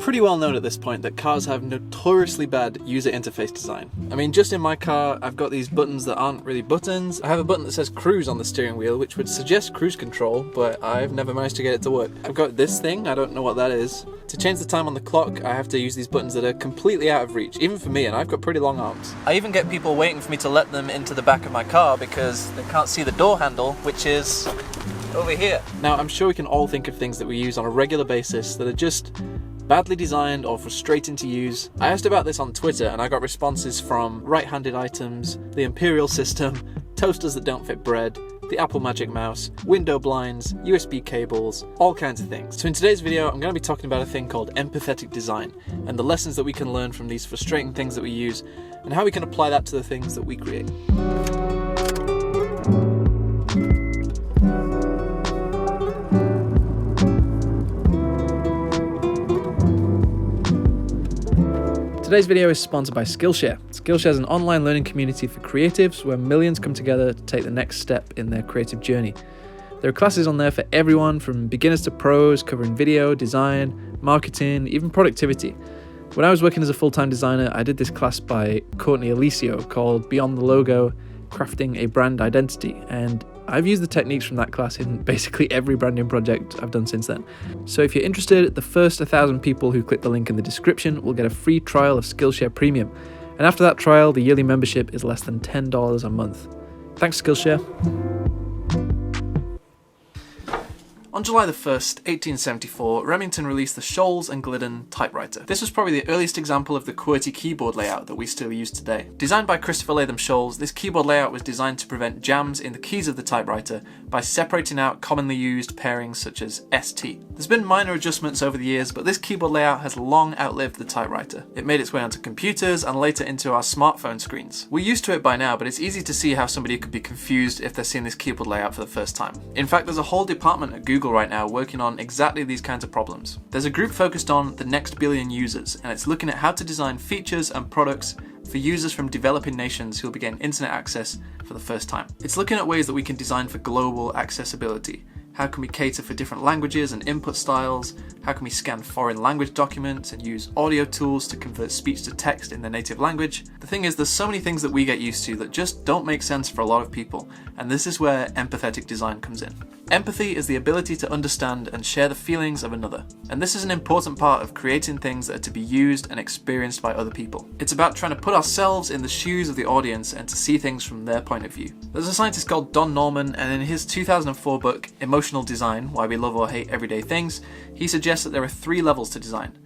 pretty well known at this point that cars have notoriously bad user interface design. I mean, just in my car, I've got these buttons that aren't really buttons. I have a button that says cruise on the steering wheel, which would suggest cruise control, but I've never managed to get it to work. I've got this thing, I don't know what that is. To change the time on the clock, I have to use these buttons that are completely out of reach, even for me, and I've got pretty long arms. I even get people waiting for me to let them into the back of my car because they can't see the door handle, which is over here. Now, I'm sure we can all think of things that we use on a regular basis that are just badly designed or frustrating to use. I asked about this on Twitter and I got responses from right-handed items, the Imperial system, toasters that don't fit bread, the Apple Magic Mouse, window blinds, USB cables, all kinds of things. So in today's video, I'm going to be talking about a thing called empathetic design and the lessons that we can learn from these frustrating things that we use and how we can apply that to the things that we create. Today's video is sponsored by Skillshare. Skillshare is an online learning community for creatives where millions come together to take the next step in their creative journey. There are classes on there for everyone from beginners to pros, covering video, design, marketing, even productivity. When I was working as a full-time designer, I did this class by Courtney Alicio called Beyond the Logo, Crafting a Brand Identity, and I've used the techniques from that class in basically every branding project I've done since then. So if you're interested, the first 1,000 people who click the link in the description will get a free trial of Skillshare Premium. And after that trial, the yearly membership is less than $10 a month. Thanks, Skillshare. On July the 1st, 1874, Remington released the Scholes and Glidden typewriter. This was probably the earliest example of the QWERTY keyboard layout that we still use today. Designed by Christopher Latham Scholes, this keyboard layout was designed to prevent jams in the keys of the typewriter by separating out commonly used pairings such as ST. There's been minor adjustments over the years, but this keyboard layout has long outlived the typewriter. It made its way onto computers and later into our smartphone screens. We're used to it by now, but it's easy to see how somebody could be confused if they're seeing this keyboard layout for the first time. In fact, there's a whole department at Google right now working on exactly these kinds of problems. There's a group focused on the next billion users, and it's looking at how to design features and products for users from developing nations who will be getting internet access for the first time. It's looking at ways that we can design for global accessibility. How can we cater for different languages and input styles? How can we scan foreign language documents and use audio tools to convert speech to text in their native language? The thing is, there's so many things that we get used to that just don't make sense for a lot of people, and this is where empathetic design comes in. Empathy is the ability to understand and share the feelings of another, and this is an important part of creating things that are to be used and experienced by other people. It's about trying to put ourselves in the shoes of the audience and to see things from their point of view. There's a scientist called Don Norman, and in his 2004 book, Emotional Design: Why We Love or Hate Everyday Things, he suggests that there are 3 levels to design.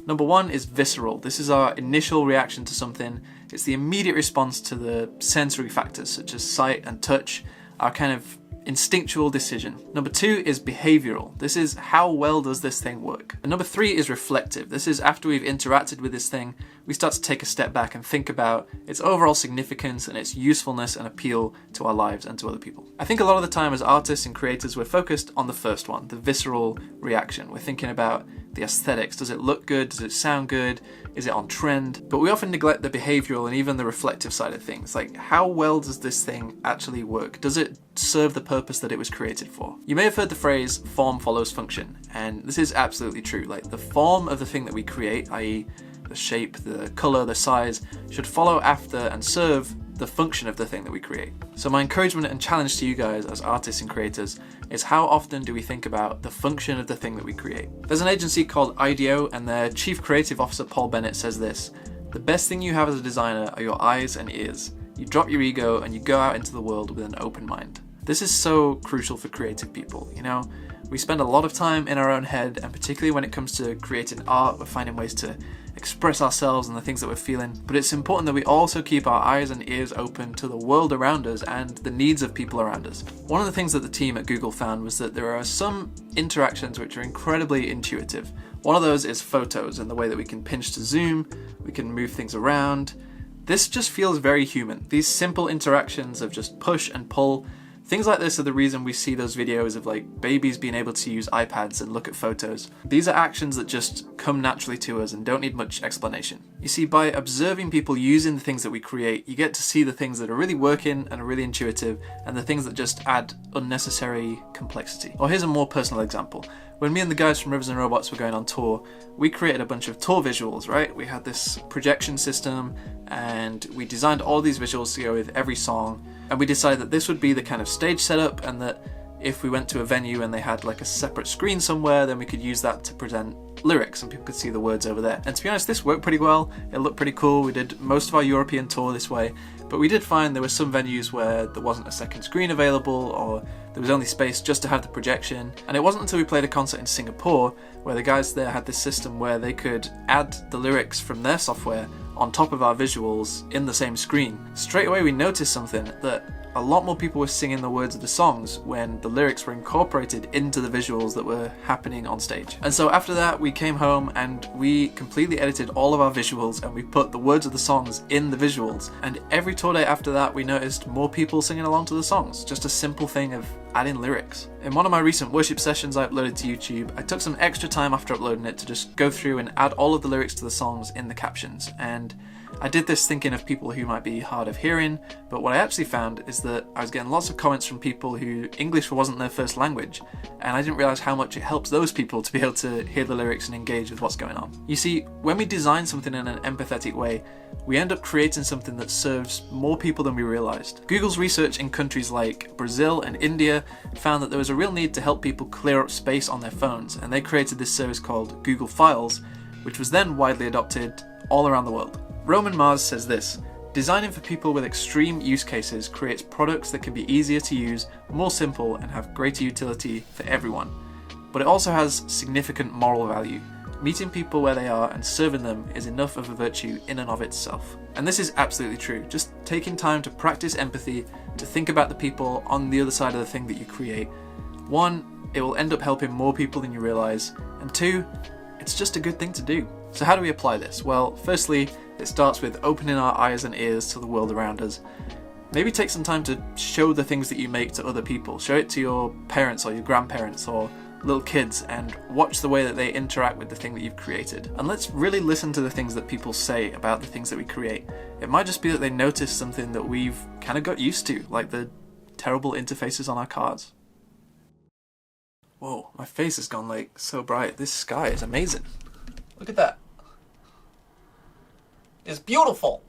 Number 1 is visceral. This is our initial reaction to something. It's the immediate response to the sensory factors such as sight and touch, our kind of instinctual decision. Number 2 is behavioral. This is how well does this thing work. And number 3 is reflective. This is after we've interacted with this thing, we start to take a step back and think about its overall significance and its usefulness and appeal to our lives and to other people. I think a lot of the time as artists and creators, we're focused on the first one, the visceral reaction. We're thinking about the aesthetics. Does it look good? Does it sound good? Is it on trend? But we often neglect the behavioral and even the reflective side of things. Like, how well does this thing actually work? Does it serve the purpose that it was created for? You may have heard the phrase form follows function, and this is absolutely true. Like, the form of the thing that we create, i.e. the shape, the color, the size, should follow after and serve the function of the thing that we create. So my encouragement and challenge to you guys as artists and creators is, how often do we think about the function of the thing that we create? There's an agency called IDEO, and their chief creative officer Paul Bennett says this: the best thing you have as a designer are your eyes and ears. You drop your ego and you go out into the world with an open mind. This is so crucial for creative people. You know, we spend a lot of time in our own head, and particularly when it comes to creating art, we're finding ways to express ourselves and the things that we're feeling, but it's important that we also keep our eyes and ears open to the world around us and the needs of people around us. One of the things that the team at Google found was that there are some interactions which are incredibly intuitive. One of those is photos and the way that we can pinch to zoom, we can move things around. This just feels very human. These simple interactions of just push and pull, things like this are the reason we see those videos of like babies being able to use iPads and look at photos. These are actions that just come naturally to us and don't need much explanation. You see, by observing people using the things that we create, you get to see the things that are really working and are really intuitive, and the things that just add unnecessary complexity. Or here's a more personal example. When me and the guys from Rivers and Robots were going on tour, we created a bunch of tour visuals, right? We had this projection system and we designed all these visuals to go with every song, and we decided that this would be the kind of stage setup, and that if we went to a venue and they had like a separate screen somewhere, then we could use that to present lyrics and people could see the words over there. And to be honest, this worked pretty well. It looked pretty cool. We did most of our European tour this way, but we did find there were some venues where there wasn't a second screen available, or there was only space just to have the projection. And it wasn't until we played a concert in Singapore where the guys there had this system where they could add the lyrics from their software on top of our visuals in the same screen. Straight away we noticed something, that a lot more people were singing the words of the songs when the lyrics were incorporated into the visuals that were happening on stage. And so after that we came home and we completely edited all of our visuals and we put the words of the songs in the visuals, and every tour day after that we noticed more people singing along to the songs. Just a simple thing of adding lyrics. In one of my recent worship sessions I uploaded to YouTube, I took some extra time after uploading it to just go through and add all of the lyrics to the songs in the captions, and I did this thinking of people who might be hard of hearing, but what I actually found is that I was getting lots of comments from people who English wasn't their first language, and I didn't realise how much it helps those people to be able to hear the lyrics and engage with what's going on. You see, when we design something in an empathetic way, we end up creating something that serves more people than we realised. Google's research in countries like Brazil and India found that there was a real need to help people clear up space on their phones, and they created this service called Google Files, which was then widely adopted all around the world. Roman Mars says this: "Designing for people with extreme use cases creates products that can be easier to use, more simple, and have greater utility for everyone. But it also has significant moral value. Meeting people where they are and serving them is enough of a virtue in and of itself." And this is absolutely true. Just taking time to practice empathy, to think about the people on the other side of the thing that you create. One, it will end up helping more people than you realise, and two, it's just a good thing to do. So how do we apply this? Well, firstly, it starts with opening our eyes and ears to the world around us. Maybe take some time to show the things that you make to other people. Show it to your parents or your grandparents or little kids, and watch the way that they interact with the thing that you've created. And let's really listen to the things that people say about the things that we create. It might just be that they notice something that we've kind of got used to, like the terrible interfaces on our cars. Whoa, my face has gone like so bright. This sky is amazing. Look at that. It's beautiful.